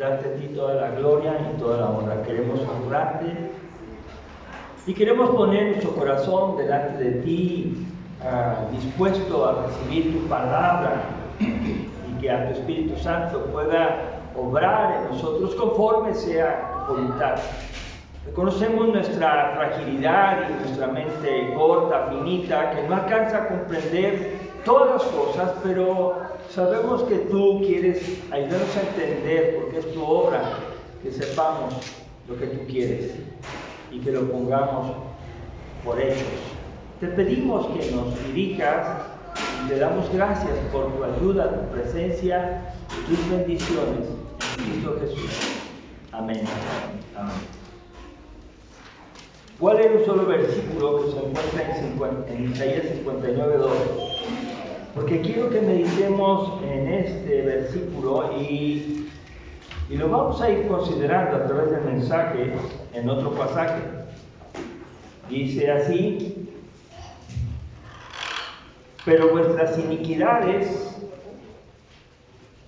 darte a ti toda la gloria y toda la honra. Queremos honrarte y queremos poner nuestro corazón delante de ti, dispuesto a recibir tu palabra y que a tu Espíritu Santo pueda obrar en nosotros conforme sea tu voluntad. Reconocemos nuestra fragilidad y nuestra mente corta, finita, que no alcanza a comprender todas las cosas, pero sabemos que tú quieres ayudarnos a entender, porque es tu obra, que sepamos lo que tú quieres y que lo pongamos por hechos. Te pedimos que nos dirijas y te damos gracias por tu ayuda, tu presencia y tus bendiciones en Cristo Jesús. Amén. Amén. Voy a leer un solo versículo que se encuentra en Isaías 59:2, porque quiero que meditemos en este versículo y lo vamos a ir considerando a través del mensaje en otro pasaje. Dice así: pero vuestras iniquidades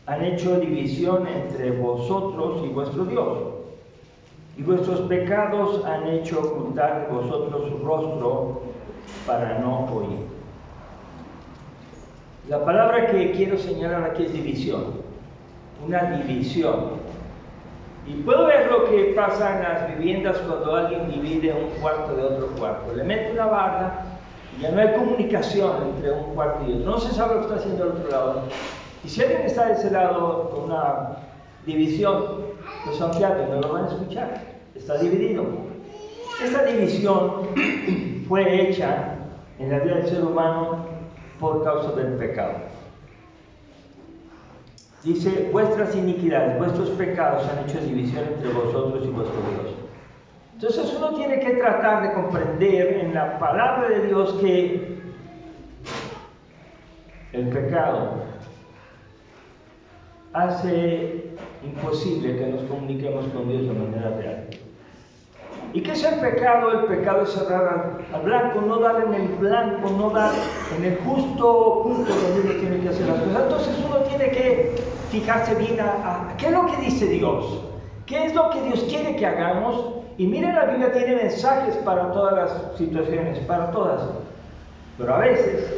han hecho división entre vosotros y vuestro Dios, y vuestros pecados han hecho ocultar de vosotros su rostro para no oír. La palabra que quiero señalar aquí es división, una división. Y puedo ver lo que pasa en las viviendas cuando alguien divide un cuarto de otro cuarto. Le mete una barda y ya no hay comunicación entre un cuarto y otro. No se sabe lo que está haciendo el otro lado. Y si alguien está de ese lado con una división, pues aunque hable, no lo van a escuchar. Está dividido. Esta división fue hecha en la vida del ser humano por causa del pecado. Dice: vuestras iniquidades, vuestros pecados han hecho división entre vosotros y vuestro Dios. Entonces uno tiene que tratar de comprender en la palabra de Dios que el pecado hace imposible que nos comuniquemos con Dios de manera real. ¿Y qué es el pecado? El pecado es cerrar al blanco, no dar en el blanco, no dar en el justo punto donde uno tiene que hacer las cosas. Entonces uno tiene que fijarse bien a qué es lo que dice Dios, qué es lo que Dios quiere que hagamos. Y miren, la Biblia tiene mensajes para todas las situaciones, para todas. Pero a veces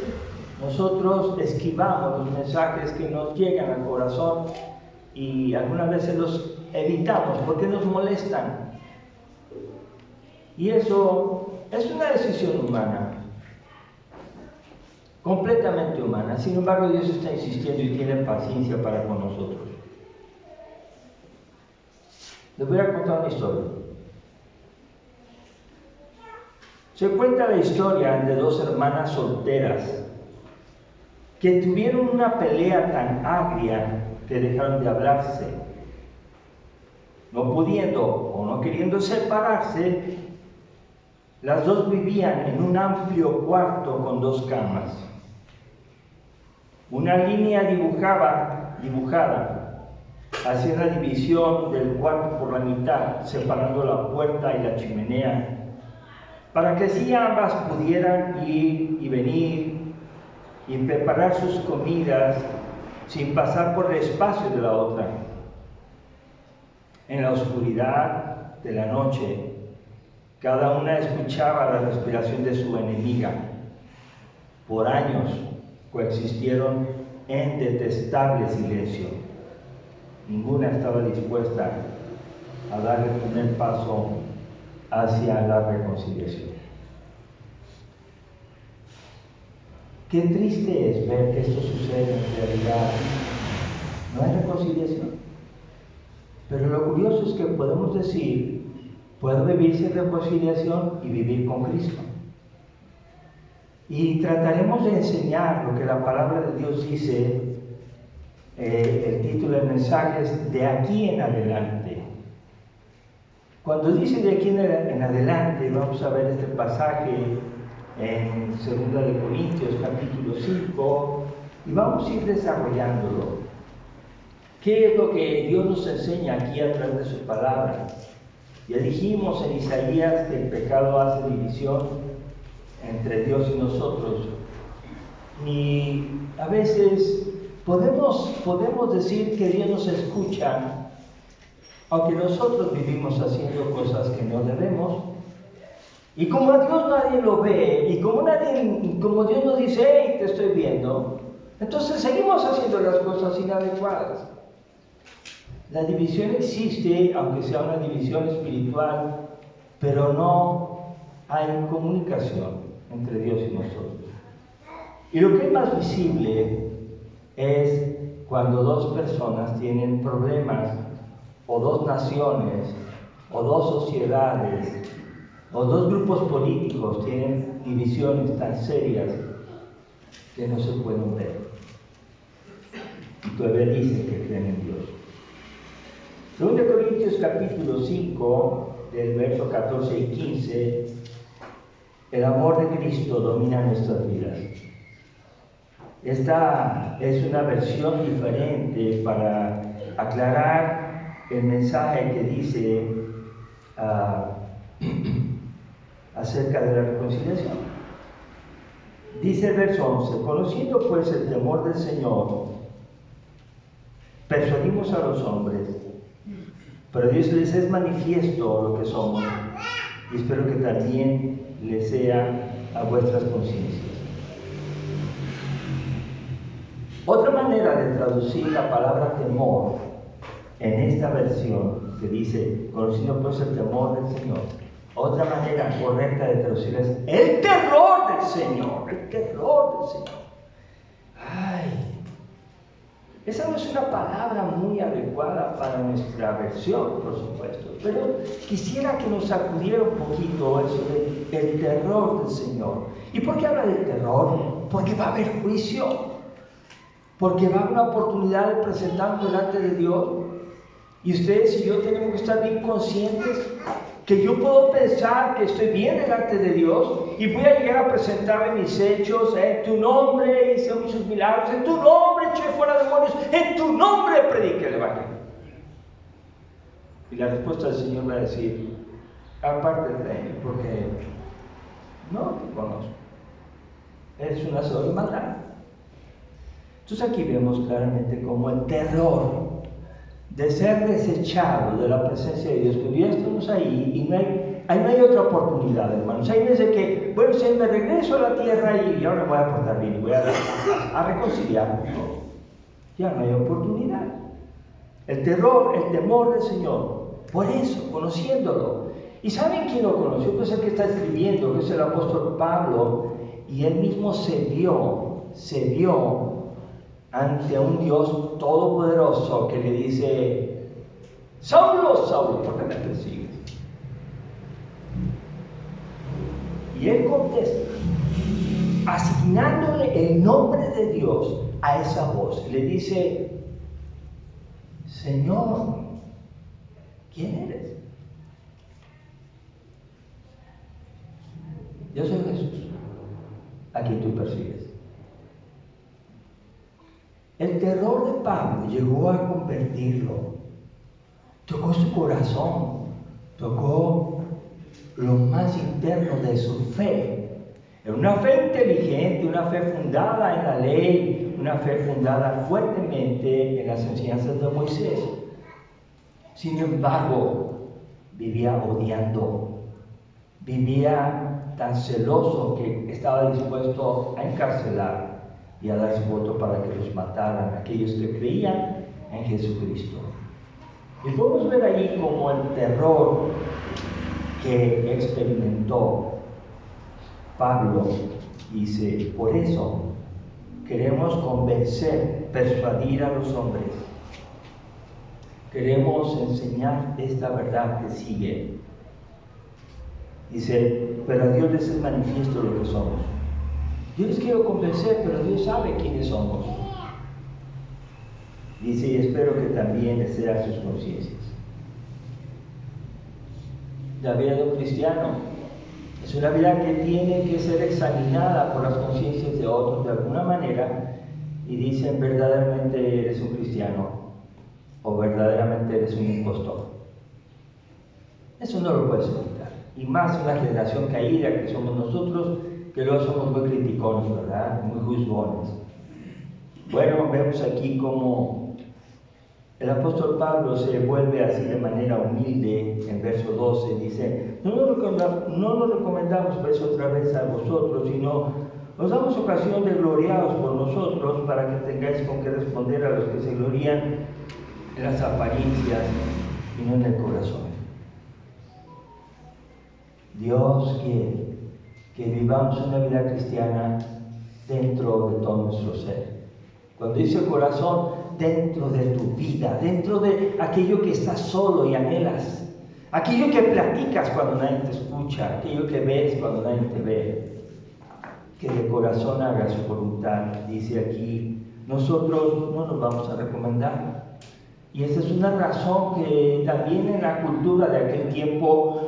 nosotros esquivamos los mensajes que nos llegan al corazón y algunas veces los evitamos porque nos molestan. Y eso es una decisión humana, completamente humana. Sin embargo, Dios está insistiendo y tiene paciencia para con nosotros. Les voy a contar una historia. Se cuenta la historia de dos hermanas solteras que tuvieron una pelea tan agria que dejaron de hablarse. No pudiendo o no queriendo separarse, las dos vivían en un amplio cuarto con dos camas. Una línea dibujada hacía la división del cuarto por la mitad, separando la puerta y la chimenea, para que así ambas pudieran ir y venir y preparar sus comidas sin pasar por el espacio de la otra. En la oscuridad de la noche, cada una escuchaba la respiración de su enemiga. Por años coexistieron en detestable silencio. Ninguna estaba dispuesta a dar el primer paso hacia la reconciliación. Qué triste es ver que esto sucede en realidad. No hay reconciliación. Pero lo curioso es que podemos decir: puedo vivir sin reconciliación y vivir con Cristo. Y trataremos de enseñar lo que la palabra de Dios dice. El título del mensaje es "De aquí en adelante". Cuando dice "de aquí en adelante", vamos a ver este pasaje en 2 de Corintios capítulo 5 y vamos a ir desarrollándolo. ¿Qué es lo que Dios nos enseña aquí a través de su palabra? Ya dijimos en Isaías que el pecado hace división entre Dios y nosotros. Y a veces podemos decir que Dios nos escucha aunque nosotros vivimos haciendo cosas que no debemos, y como a Dios nadie lo ve, y como Dios nos dice, hey, te estoy viendo, entonces seguimos haciendo las cosas inadecuadas. La división existe, aunque sea una división espiritual, pero no hay comunicación entre Dios y nosotros. Y lo que es más visible es cuando dos personas tienen problemas, o dos naciones, o dos sociedades, o dos grupos políticos tienen divisiones tan serias que no se pueden ver. Y todavía dicen que creen en Dios. 2 Corintios capítulo 5, del verso 14 y 15, el amor de Cristo domina nuestras vidas. Esta es una versión diferente para aclarar el mensaje que dice acerca de la reconciliación. Dice el verso 11, conociendo pues el temor del Señor, persuadimos a los hombres, pero Dios les es manifiesto lo que somos, y espero que también les sea a vuestras conciencias. Otra manera de traducir la palabra temor en esta versión que dice, conociendo pues el temor del Señor, otra manera correcta de traducir es el terror del Señor, el terror del Señor. Ay, esa no es una palabra muy adecuada para nuestra versión, por supuesto, pero quisiera que nos sacudiera un poquito eso de el terror del Señor. ¿Y por qué habla del terror? Porque va a haber juicio. Porque va a haber una oportunidad de presentarnos delante de Dios. Y ustedes y yo tenemos que estar bien conscientes que yo puedo pensar que estoy bien delante de Dios y voy a llegar a presentarle mis hechos. En tu nombre hice muchos milagros, en tu nombre eché fuera demonios, en tu nombre prediqué el Evangelio. Y la respuesta del Señor va a decir, aparte de mí, porque no te conozco. Eres una sola maldad. Entonces aquí vemos claramente como el terror de ser desechado de la presencia de Dios, que ya estamos ahí y no hay otra oportunidad, hermanos. Hay veces que, bueno, si me regreso a la tierra y ahora me voy a portar bien y voy a reconciliar, no, ya no hay oportunidad. El terror, el temor del Señor, por eso, conociéndolo. ¿Y saben quién lo conoció? Pues el que está escribiendo, que es el apóstol Pablo, y él mismo se vio ante un Dios todopoderoso que le dice, Saulo, Saulo, ¿por qué me persigues? Y él contesta, asignándole el nombre de Dios a esa voz. Le dice, Señor, ¿quién eres? Yo soy Jesús, a quien tú persigues. El terror de Pablo llegó a convertirlo, tocó su corazón, tocó lo más interno de su fe. Era una fe inteligente, una fe fundada en la ley, una fe fundada fuertemente en las enseñanzas de Moisés. Sin embargo, vivía odiando, vivía tan celoso que estaba dispuesto a encarcelar y a dar su voto para que los mataran aquellos que creían en Jesucristo. Y podemos ver ahí como el terror que experimentó Pablo dice, por eso queremos convencer, persuadir a los hombres. Queremos enseñar esta verdad que sigue. Dice, pero a Dios les es manifiesto lo que somos. Yo les quiero convencer, pero Dios sabe quiénes somos. Dice, y espero que también les sea a sus conciencias. La vida de un cristiano es una vida que tiene que ser examinada por las conciencias de otros de alguna manera y dicen, verdaderamente eres un cristiano o verdaderamente eres un impostor. Eso no lo puedes evitar. Y más una generación caída que somos nosotros, que luego somos muy criticones, ¿verdad? Muy juzgones. Bueno, vemos aquí como El apóstol Pablo se vuelve así de manera humilde en verso 12, dice, no nos recomendamos pues otra vez a vosotros, sino os damos ocasión de gloriaros por nosotros para que tengáis con qué responder a los que se glorían en las apariencias y no en el corazón. Dios quiere que vivamos una vida cristiana dentro de todo nuestro ser. Cuando dice corazón, dentro de tu vida, dentro de aquello que estás solo y anhelas, aquello que platicas cuando nadie te escucha, aquello que ves cuando nadie te ve. Que de corazón hagas su voluntad, dice aquí. Nosotros no nos vamos a recomendar. Y esa es una razón que también en la cultura de aquel tiempo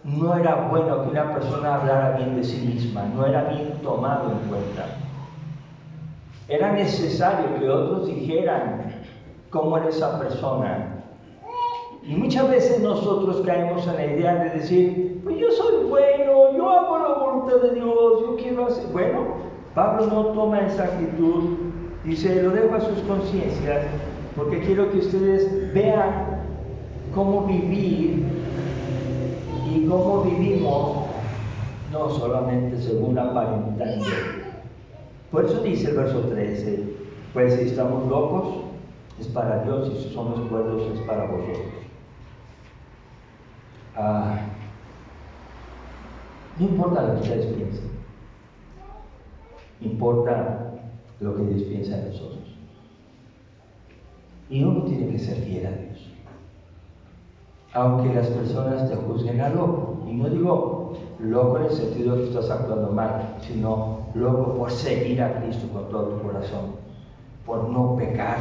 no era bueno que una persona hablara bien de sí misma, no era bien tomado en cuenta. Era necesario que otros dijeran cómo era esa persona. Y muchas veces nosotros caemos en la idea de decir, pues yo soy bueno, yo hago la voluntad de Dios, yo quiero hacer. Bueno, Pablo no toma esa actitud, dice, lo dejo a sus conciencias, porque quiero que ustedes vean cómo vivir y cómo vivimos, no solamente según aparentando. Por eso dice el verso 13, pues si estamos locos, es para Dios, y si somos cuerdos, es para vosotros. No importa lo que ustedes piensen, importa lo que Dios piensa de nosotros. Y uno tiene que ser fiel a Dios, aunque las personas te juzguen a loco. Y no digo loco en el sentido de que estás actuando mal, sino loco por seguir a Cristo con todo tu corazón, por no pecar,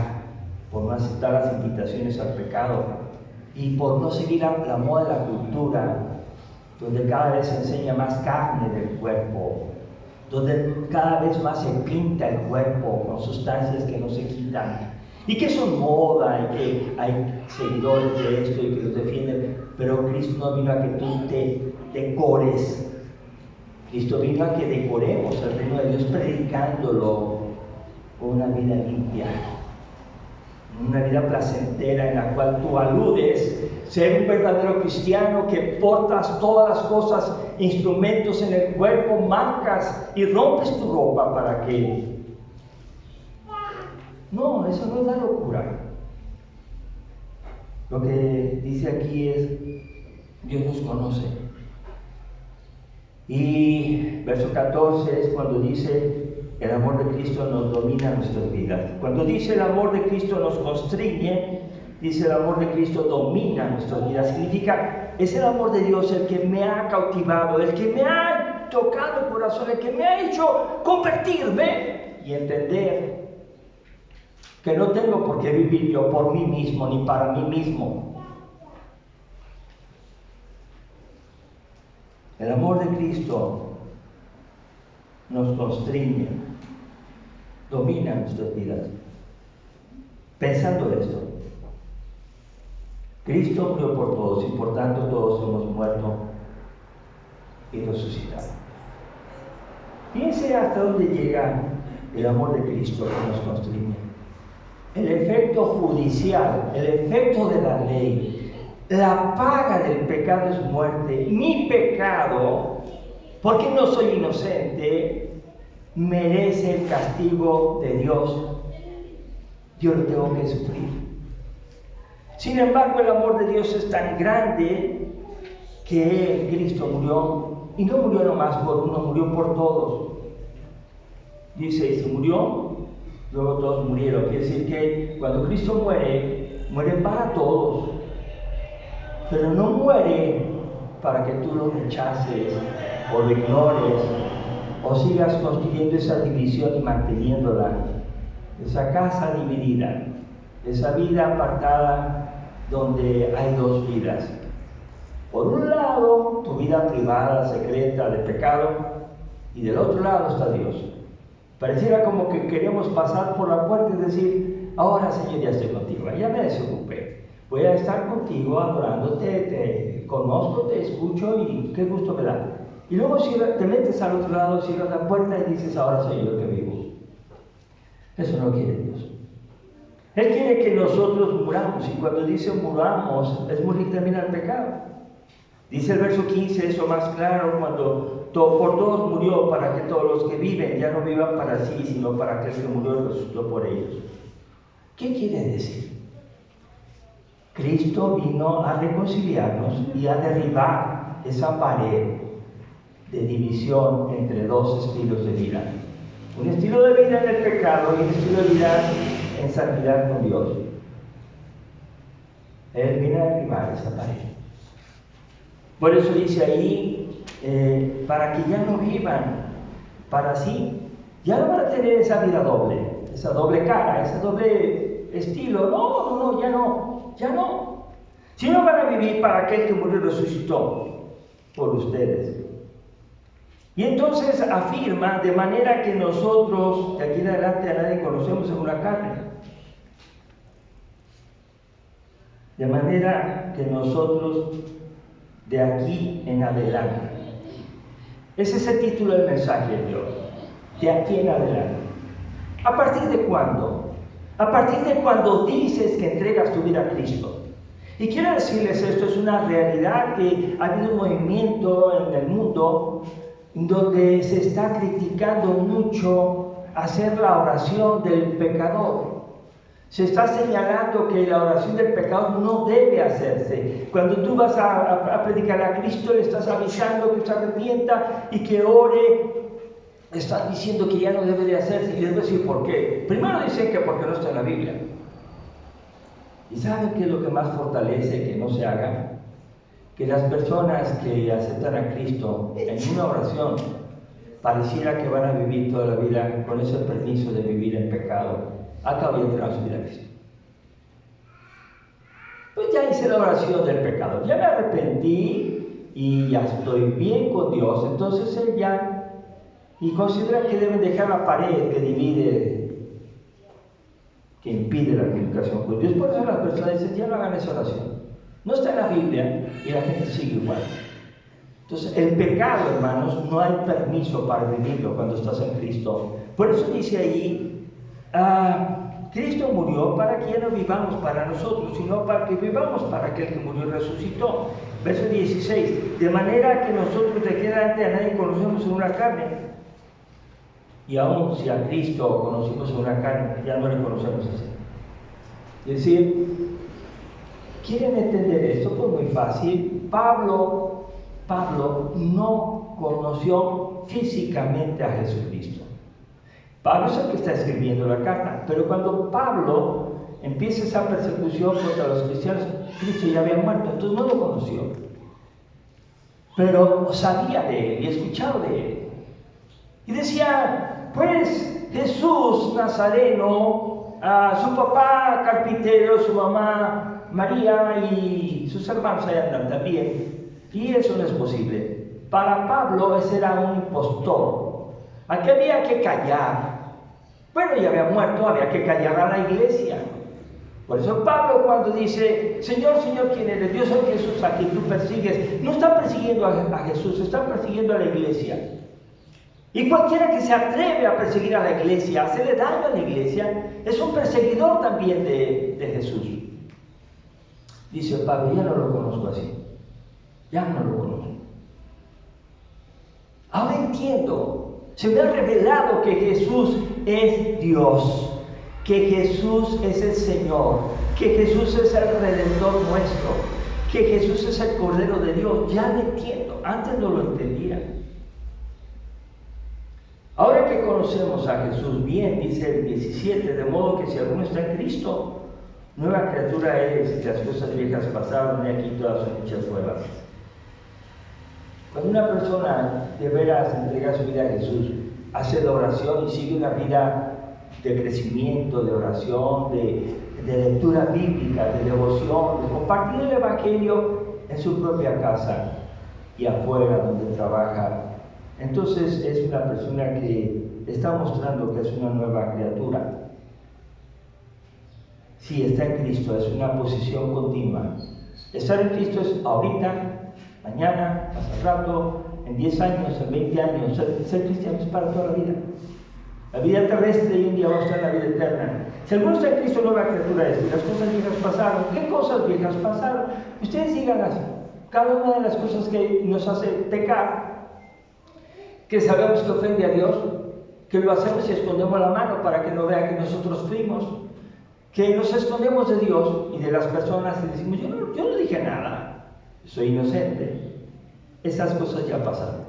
por no aceptar las invitaciones al pecado y por no seguir la moda de la cultura, donde cada vez se enseña más carne del cuerpo, donde cada vez más se pinta el cuerpo con sustancias que no se quitan y que son moda y que hay seguidores de esto y que los defienden, pero Cristo no vino a que tú te decores. Cristo vino a que decoremos el reino de Dios predicándolo con una vida limpia, una vida placentera en la cual tú aludes ser un verdadero cristiano, que portas todas las cosas, instrumentos en el cuerpo, marcas y rompes tu ropa para que... No, eso no es la locura. Lo que dice aquí es, Dios nos conoce. Y verso 14 es cuando dice, el amor de Cristo nos domina nuestras vidas. Cuando dice el amor de Cristo nos constriñe, dice el amor de Cristo domina nuestras vidas. Significa, es el amor de Dios el que me ha cautivado, el que me ha tocado el corazón, el que me ha hecho convertirme y entender que no tengo por qué vivir yo por mí mismo ni para mí mismo. El amor de Cristo nos constriñe, domina nuestras vidas. Pensando esto, Cristo murió por todos y por tanto todos hemos muerto y resucitado. Piense hasta dónde llega el amor de Cristo que nos constriñe. El efecto judicial, el efecto de la ley, la paga del pecado es muerte. Mi pecado, porque no soy inocente, merece el castigo de Dios. Yo lo tengo que sufrir. Sin embargo, el amor de Dios es tan grande que Cristo murió, y no murió nomás por uno, murió por todos. Dice, si murió, luego todos murieron. Quiere decir que cuando Cristo muere, muere para todos, pero no muere para que tú lo rechaces o lo ignores o sigas construyendo esa división y manteniéndola, esa casa dividida, esa vida apartada donde hay dos vidas. Por un lado, tu vida privada, secreta, de pecado, y del otro lado está Dios. Pareciera como que queremos pasar por la puerta y decir, ahora Señor, ya estoy contigo, ya me desocupé, voy a estar contigo adorándote, te conozco, te escucho y qué gusto me da. Y luego te metes al otro lado, cierras la puerta y dices, ahora soy yo el que vivo. Eso no quiere Dios. Él quiere que nosotros muramos, y cuando dice muramos, es morir también al pecado. Dice el verso 15, eso más claro, cuando por todos murió, para que todos los que viven ya no vivan para sí, sino para aquel que murió y resucitó por ellos. ¿Qué quiere decir? Cristo vino a reconciliarnos y a derribar esa pared de división entre dos estilos de vida. Un estilo de vida en el pecado y un estilo de vida en santidad con Dios. Él viene a derribar esa pared. Por eso dice ahí, para que ya no vivan para sí, ya no van a tener esa vida doble, esa doble cara, ese doble estilo. No, ya no. Sino van a vivir para aquel que murió y resucitó por ustedes. Y entonces afirma, de manera que nosotros, de aquí en adelante a nadie conocemos según la carne. De manera que nosotros, de aquí en adelante. Ese es el título del mensaje de Dios. De aquí en adelante. ¿A partir de cuándo? A partir de cuando dices que entregas tu vida a Cristo. Y quiero decirles esto, es una realidad que ha habido un movimiento en el mundo donde se está criticando mucho hacer la oración del pecador. Se está señalando que la oración del pecador no debe hacerse. Cuando tú vas a predicar a Cristo, le estás avisando que se arrepienta y que ore. Estás diciendo que ya no debe de hacerse. Y les voy a decir por qué. Primero dicen que porque no está en la Biblia. ¿Y saben qué es lo que más fortalece que no se haga? Que las personas que aceptan a Cristo en una oración pareciera que van a vivir toda la vida con ese permiso de vivir en pecado. Acabo de entrar a su vida a Cristo. Pues ya hice la oración del pecado, ya me arrepentí y ya estoy bien con Dios. Entonces él ya, y considera que deben dejar la pared que divide, que impide la comunicación con Dios. Por eso las personas dicen, ya no hagan esa oración. No está en la Biblia y la gente sigue igual. Entonces, el pecado, hermanos, no hay permiso para vivirlo cuando estás en Cristo. Por eso dice ahí, Cristo murió para que ya no vivamos para nosotros, sino para que vivamos para aquel que murió y resucitó. Verso 16, de manera que nosotros de aquí adelante a nadie conocemos según la carne. Y aún si a Cristo conocimos según la carne, ya no le conocemos así. Es decir, ¿quieren entender esto? Pues muy fácil. Pablo no conoció físicamente a Jesucristo. Pablo es el que está escribiendo la carta, pero cuando Pablo empieza esa persecución contra los cristianos, Cristo ya había muerto, entonces no lo conoció. Pero sabía de él y escuchaba de él. Y decía, pues Jesús Nazareno, su papá carpintero, su mamá María y sus hermanos allá andan también. Y eso no es posible. Para Pablo ese era un impostor. Aquí había que callar. Bueno, ya había muerto, había que callar a la iglesia. Por eso Pablo cuando dice, Señor, Señor, ¿quién eres? Yo soy Jesús a quien tú persigues. No está persiguiendo a Jesús, está persiguiendo a la iglesia. Y cualquiera que se atreve a perseguir a la iglesia, a hacerle daño a la iglesia, es un perseguidor también de Jesús. Dice Pablo, ya no lo conozco así. Ya no lo conozco. Ahora entiendo. Se me ha revelado que Jesús es Dios, que Jesús es el Señor, que Jesús es el Redentor nuestro, que Jesús es el Cordero de Dios. Ya lo entiendo, antes no lo entendía. Ahora que conocemos a Jesús bien, dice el 17, de modo que si alguno está en Cristo, nueva criatura es, y las cosas viejas pasaron, y aquí todas son hechas nuevas. Cuando una persona de veras entrega su vida a Jesús, hace la oración y sigue una vida de crecimiento, de oración, de lectura bíblica, de devoción, de compartir el Evangelio en su propia casa y afuera donde trabaja, entonces es una persona que está mostrando que es una nueva criatura. Si está en Cristo, es una posición continua. Estar en Cristo es ahorita, mañana, más al rato, en 10 años, en 20 años. Ser cristiano es para toda la vida. La vida terrestre y un día va a estar en la vida eterna. Si alguno está en Cristo, nueva criatura es, y las cosas viejas pasaron. ¿Qué cosas viejas pasaron? Ustedes digan cada una de las cosas que nos hace pecar, que sabemos que ofende a Dios, que lo hacemos y escondemos la mano para que no vea que nosotros fuimos, que nos escondemos de Dios y de las personas y decimos, yo no dije nada, soy inocente. Esas cosas ya pasaron.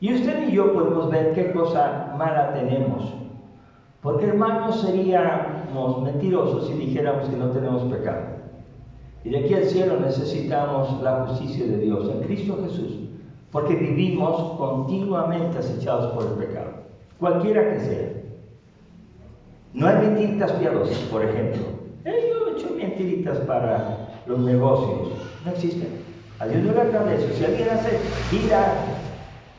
Y usted y yo podemos ver qué cosa mala tenemos, porque hermanos, seríamos mentirosos si dijéramos que no tenemos pecado. Y de aquí al cielo necesitamos la justicia de Dios en Cristo Jesús, porque vivimos continuamente acechados por el pecado, cualquiera que sea. No hay mentiritas piadosas, por ejemplo. Yo he hecho mentiritas para los negocios. No existen. A Dios no le agrada eso. Si alguien hace vida,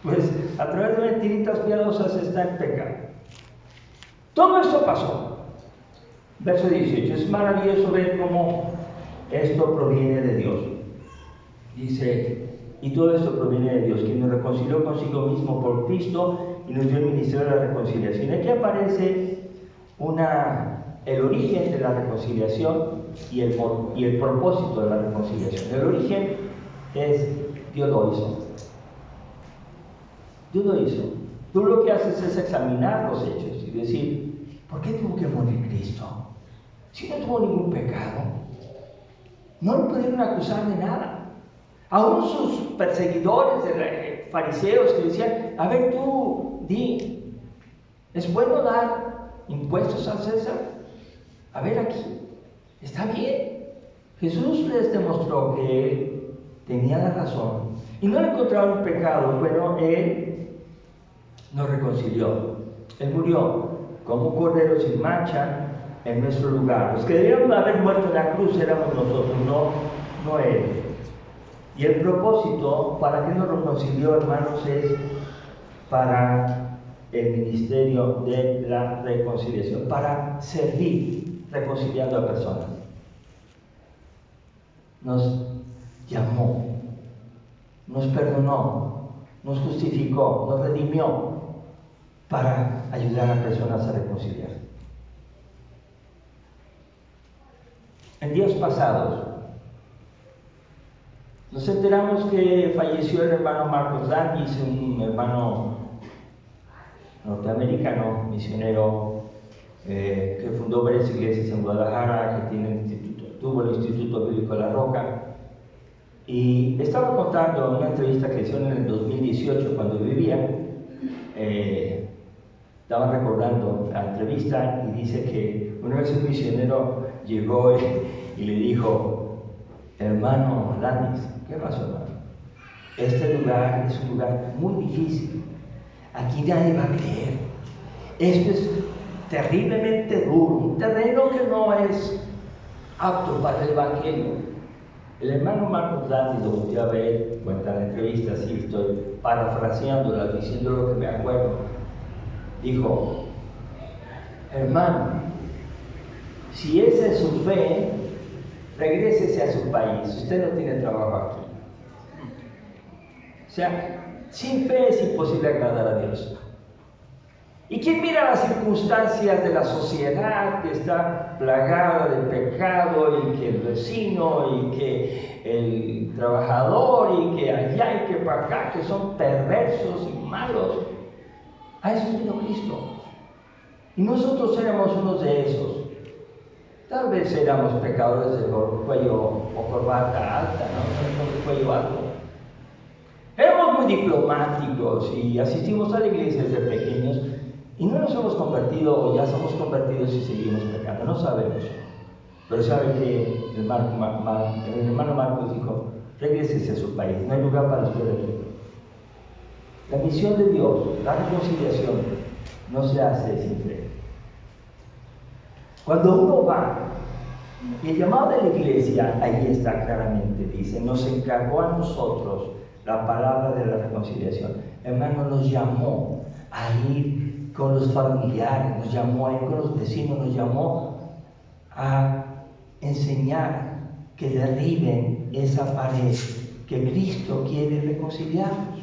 pues a través de mentiritas piadosas está en pecado. Todo esto pasó. Verso 18. Es maravilloso ver cómo esto proviene de Dios. Dice, y todo esto proviene de Dios, quien nos reconcilió consigo mismo por Cristo y nos dio el ministerio de la reconciliación. Aquí aparece el origen de la reconciliación y el propósito de la reconciliación. El origen es Dios lo hizo. Dios lo hizo. Tú lo que haces es examinar los hechos y decir, ¿por qué tuvo que morir Cristo? Si no tuvo ningún pecado, no lo pudieron acusar de nada. Aún sus perseguidores, fariseos, que decían, a ver tú, di, ¿es bueno dar impuestos a César? A ver aquí, está bien. Jesús les demostró que él tenía la razón y no le encontraron pecado. Bueno, él nos reconcilió. Él murió como un cordero sin mancha en nuestro lugar. Los que debíamos haber muerto en la cruz éramos nosotros, no él. Y el propósito para que nos reconcilió, hermanos, es para el ministerio de la reconciliación, para servir reconciliando a personas. Nos llamó, nos perdonó, nos justificó, nos redimió para ayudar a personas a reconciliar. En días pasados nos enteramos que falleció el hermano Marcos Landis, un hermano norteamericano, misionero, que fundó varias iglesias en Guadalajara, que tuvo el Instituto Bíblico de la Roca. Y estaba contando en una entrevista que hicieron en el 2018 cuando vivía, estaban recordando la entrevista y dice que una vez un misionero llegó y le dijo, hermano Landis, ¿qué pasó, hermano? Este lugar es un lugar muy difícil. Aquí nadie va a creer. Esto es terriblemente duro, un terreno que no es apto para el evangelio. El hermano Marcos Landis lo volvió a ver, cuenta la entrevista, así estoy parafraseándola, diciendo lo que me acuerdo. Dijo, hermano, si esa es su fe, regrésese a su país, usted no tiene trabajo aquí. O sea, sin fe es imposible agradar a Dios. ¿Y quién mira las circunstancias de la sociedad que está plagada de pecado, y que el vecino, y que el trabajador, y que allá y que para acá, que son perversos y malos? A eso vino Cristo. Y nosotros éramos unos de esos. Tal vez éramos pecadores de cuello o corbata alta, ¿no? De cuello alto. Éramos muy diplomáticos y asistimos a la iglesia desde pequeños y no nos hemos convertido o ya somos convertidos y seguimos pecando, no sabemos. Pero sabe que el hermano Marcos dijo, regrésese a su país, no hay lugar para usted aquí. La misión de Dios, la reconciliación, no se hace sin fe. Cuando uno va, y el llamado de la iglesia, ahí está claramente, dice, nos encargó a nosotros la palabra de la reconciliación. Hermano, nos llamó a ir con los familiares, nos llamó a ir con los vecinos, nos llamó a enseñar que derriben esa pared, que Cristo quiere reconciliarnos,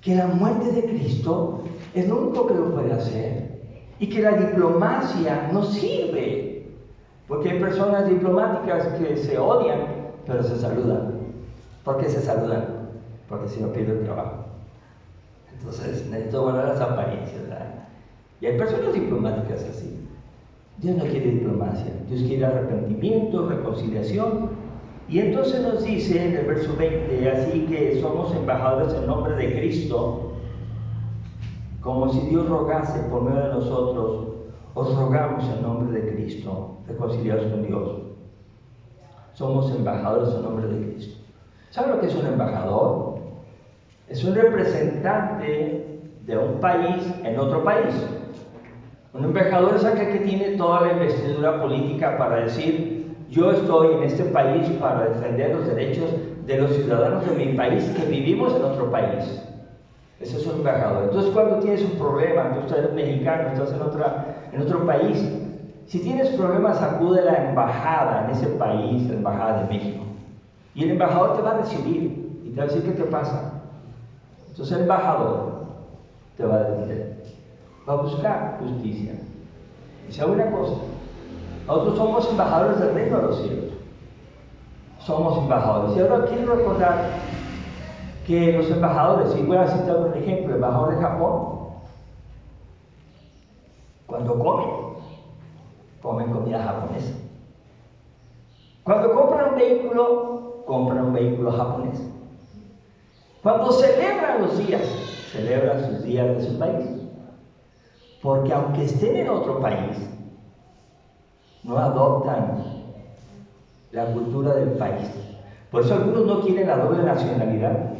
que la muerte de Cristo es lo único que lo puede hacer, y que la diplomacia no sirve, porque hay personas diplomáticas que se odian, pero se saludan. ¿Por qué se saludan? Porque si no pierde el trabajo. Entonces necesito guardar las apariencias, ¿verdad? Y hay personas diplomáticas así. Dios no quiere diplomacia, Dios quiere arrepentimiento, reconciliación. Y entonces nos dice en el verso 20, así que somos embajadores en nombre de Cristo, como si Dios rogase por medio de nosotros, os rogamos en nombre de Cristo, reconciliados con Dios. Somos embajadores en nombre de Cristo. ¿Sabe lo que es un embajador? Es un representante de un país en otro país. Un embajador es aquel que tiene toda la investidura política para decir: yo estoy en este país para defender los derechos de los ciudadanos de mi país que vivimos en otro país. Ese es un embajador. Entonces, cuando tienes un problema, tú eres mexicano, estás en otro país, si tienes problemas, acude a la embajada en ese país, la embajada de México. Y el embajador te va a recibir y te va a decir: ¿qué te pasa? Entonces el embajador te va a defender, va a buscar justicia. Y sabe una cosa, nosotros somos embajadores del reino de los cielos. Somos embajadores. Y ahora quiero recordar que los embajadores, y voy a citar un ejemplo, el embajador de Japón, cuando comen comida japonesa. Cuando compran un vehículo japonés. Cuando celebran sus días de su país. Porque aunque estén en otro país, no adoptan la cultura del país. Por eso algunos no quieren la doble nacionalidad.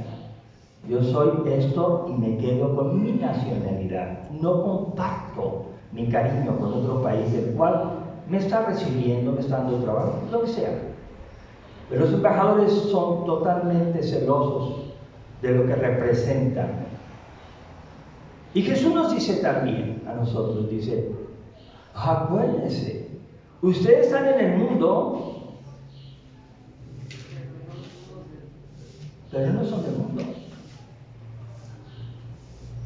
Yo soy esto y me quedo con mi nacionalidad. No comparto mi cariño con otro país del cual me está recibiendo, me está dando trabajo, lo que sea. Pero los embajadores son totalmente celosos de lo que representan. Y Jesús nos dice también a nosotros, dice: acuérdense, ustedes están en el mundo, pero no son del mundo.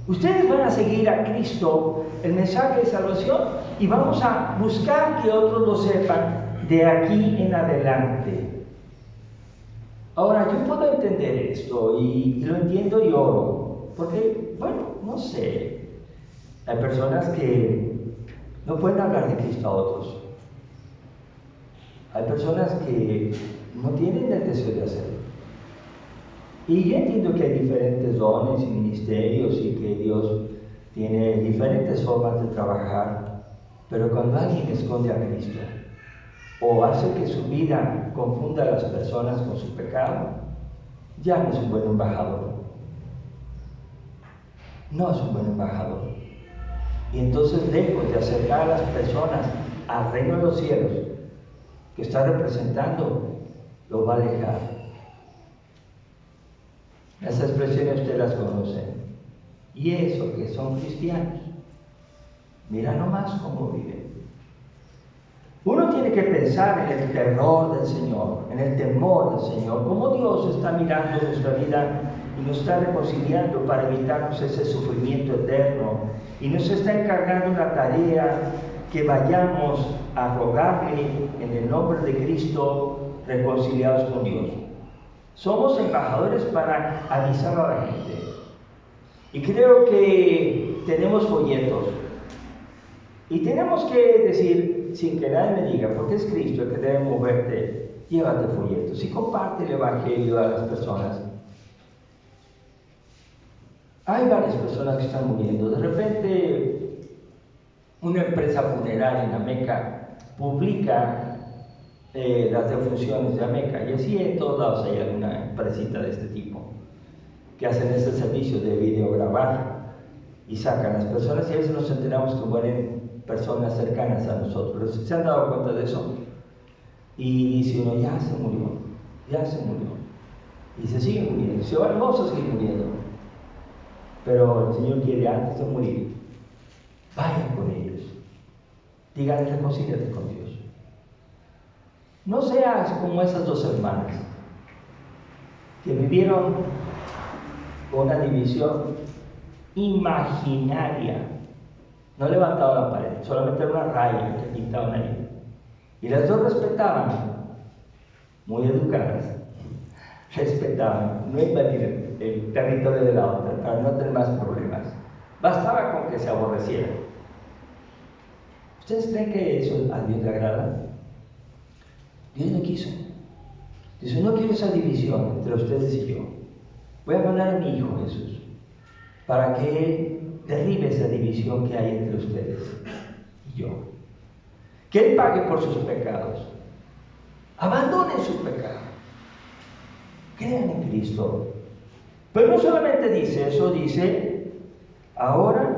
Ustedes van a seguir a Cristo, el mensaje de salvación, y vamos a buscar que otros lo sepan de aquí en adelante. Ahora, yo puedo entender esto y lo entiendo y oro, porque, bueno, no sé, hay personas que no pueden hablar de Cristo a otros. Hay personas que no tienen el deseo de hacerlo. Y yo entiendo que hay diferentes dones y ministerios y que Dios tiene diferentes formas de trabajar, pero cuando alguien esconde a Cristo o hace que su vida confunda a las personas con su pecado, ya no es un buen embajador. No es un buen embajador. Y entonces, lejos de acercar a las personas al reino de los cielos que está representando, lo va a alejar. Esas expresiones ustedes las conocen. Y eso que son cristianos, mira nomás cómo viven. Uno tiene que pensar en el terror del Señor, en el temor del Señor, cómo Dios está mirando nuestra vida y nos está reconciliando para evitarnos ese sufrimiento eterno, y nos está encargando una tarea que vayamos a rogarle en el nombre de Cristo, reconciliados con Dios. Somos embajadores para avisar a la gente. Y creo que tenemos folletos. Y tenemos que decir, sin que nadie me diga, porque es Cristo el que debe moverte, llévate folletos y comparte el Evangelio a las personas. Hay varias personas que están muriendo. De repente, una empresa funeraria en Ameca publica las defunciones de Ameca, y así en todos lados hay alguna empresita de este tipo que hacen ese servicio de videograbar y sacan las personas, y a veces nos enteramos que mueren personas cercanas a nosotros. ¿Se han dado cuenta de eso? Y dice uno: ya se murió, y se sigue muriendo, vamos a seguir muriendo, pero el Señor quiere, antes de morir, vayan con ellos, díganle: reconcíliate con Dios. No seas como esas dos hermanas que vivieron una división imaginaria No levantaban la pared, solamente era una raya que pintaban ahí. Y las dos respetaban, muy educadas, respetaban, no invadir el territorio de la otra para no tener más problemas. Bastaba con que se aborrecieran. ¿Ustedes creen que eso a Dios le agrada? Dios no quiso. Dice, no quiero esa división entre ustedes y yo. Voy a mandar a mi Hijo Jesús para que derribe esa división que hay entre ustedes y yo. Que Él pague por sus pecados. Abandonen su pecado. Crean en Cristo. Pero no solamente dice eso, dice, ahora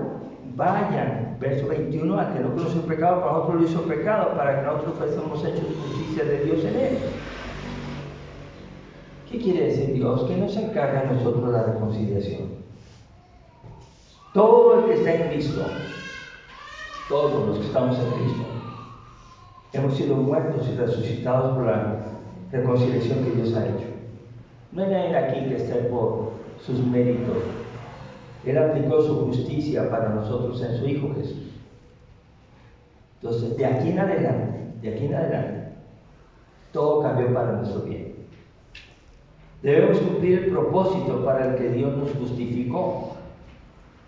vayan, verso 21, al que no conoce el pecado, para nosotros lo hizo pecado, para que nosotros fuésemos hechos justicia de Dios en Él. ¿Qué quiere decir Dios? Que nos encarga a nosotros la reconciliación. Todo el que está en Cristo, todos los que estamos en Cristo, hemos sido muertos y resucitados por la reconciliación que Dios ha hecho. No hay nadie aquí que esté por sus méritos. Él aplicó su justicia para nosotros en su Hijo Jesús. Entonces, de aquí en adelante, todo cambió para nuestro bien. Debemos cumplir el propósito para el que Dios nos justificó.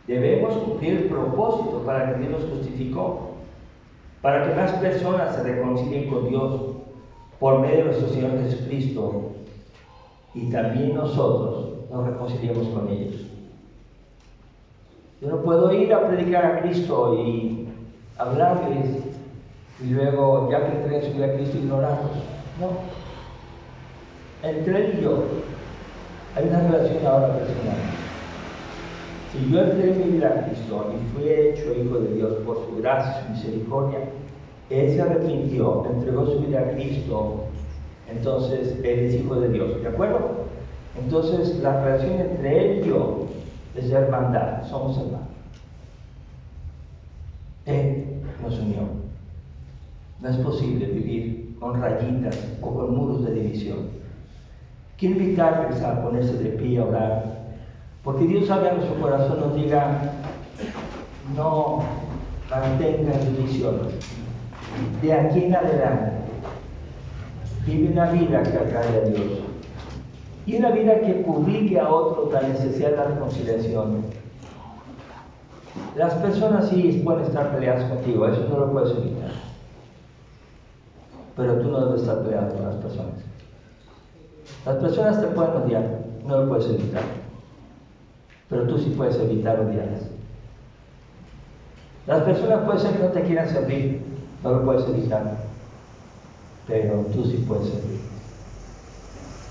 Debemos cumplir el propósito para el que Dios nos justificó. Para que más personas se reconcilien con Dios por medio de nuestro Señor Jesucristo. Y también nosotros nos reconciliemos con ellos. Yo no puedo ir a predicar a Cristo y hablarles y luego, ya que entreguen su vida a Cristo, ignorarlos. No. Entre Él y yo hay una relación ahora personal. Si yo entregué mi vida a Cristo y fui hecho hijo de Dios por su gracia y su misericordia, Él se arrepintió, entregó su vida a Cristo, entonces Él es hijo de Dios, ¿de acuerdo? Entonces la relación entre Él y yo es de hermandad, somos hermanos. Él nos unió. No es posible vivir con rayitas o con muros de división. Quiero invitarles a ponerse de pie a orar, porque Dios habla a nuestro corazón, nos diga, no mantengan división. De aquí en adelante, vive una vida que agrade a Dios. Y una vida que publique a otros la necesidad de la reconciliación. Las personas sí pueden estar peleadas contigo, eso no lo puedes evitar. Pero tú no debes estar peleado con las personas. Las personas te pueden odiar, no lo puedes evitar. Pero tú sí puedes evitar odiarlas. Las personas pueden ser que no te quieran servir, no lo puedes evitar. Pero tú sí puedes servir.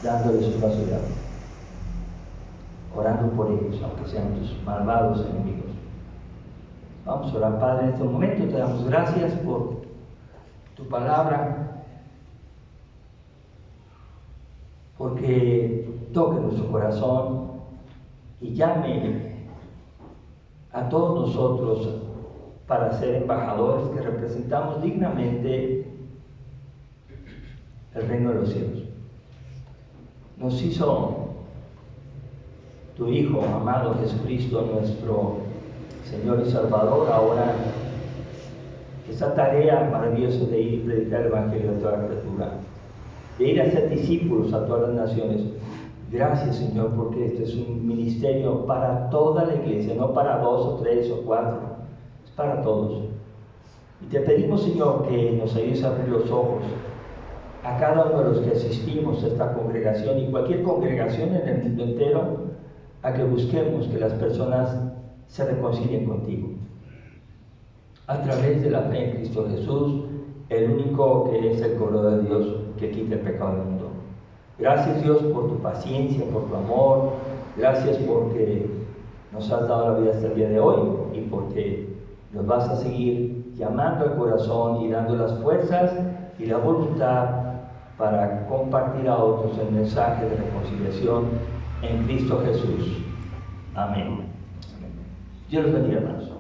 Dándoles un vaso de agua. Orando por ellos, aunque sean tus malvados enemigos. Vamos a orar, Padre, en este momento te damos gracias por tu palabra. Porque toque nuestro corazón y llame a todos nosotros para ser embajadores que representamos dignamente el reino de los cielos. Nos hizo tu Hijo amado Jesucristo, nuestro Señor y Salvador. Ahora esa tarea maravillosa de ir y predicar el Evangelio a toda la criatura, de ir a ser discípulos a todas las naciones. Gracias, Señor, porque este es un ministerio para toda la iglesia, no para 2 o 3 o 4, es para todos. Y te pedimos, Señor, que nos ayudes a abrir los ojos a cada uno de los que asistimos a esta congregación y cualquier congregación en el mundo entero, a que busquemos que las personas se reconcilien contigo a través de la fe en Cristo Jesús, el único que es el Cordero de Dios que quita el pecado del mundo. Gracias, Dios, por tu paciencia, por tu amor. Gracias porque nos has dado la vida hasta el día de hoy y porque nos vas a seguir llamando al corazón y dando las fuerzas y la voluntad para compartir a otros el mensaje de reconciliación en Cristo Jesús. Amén. Dios los bendiga, hermanos.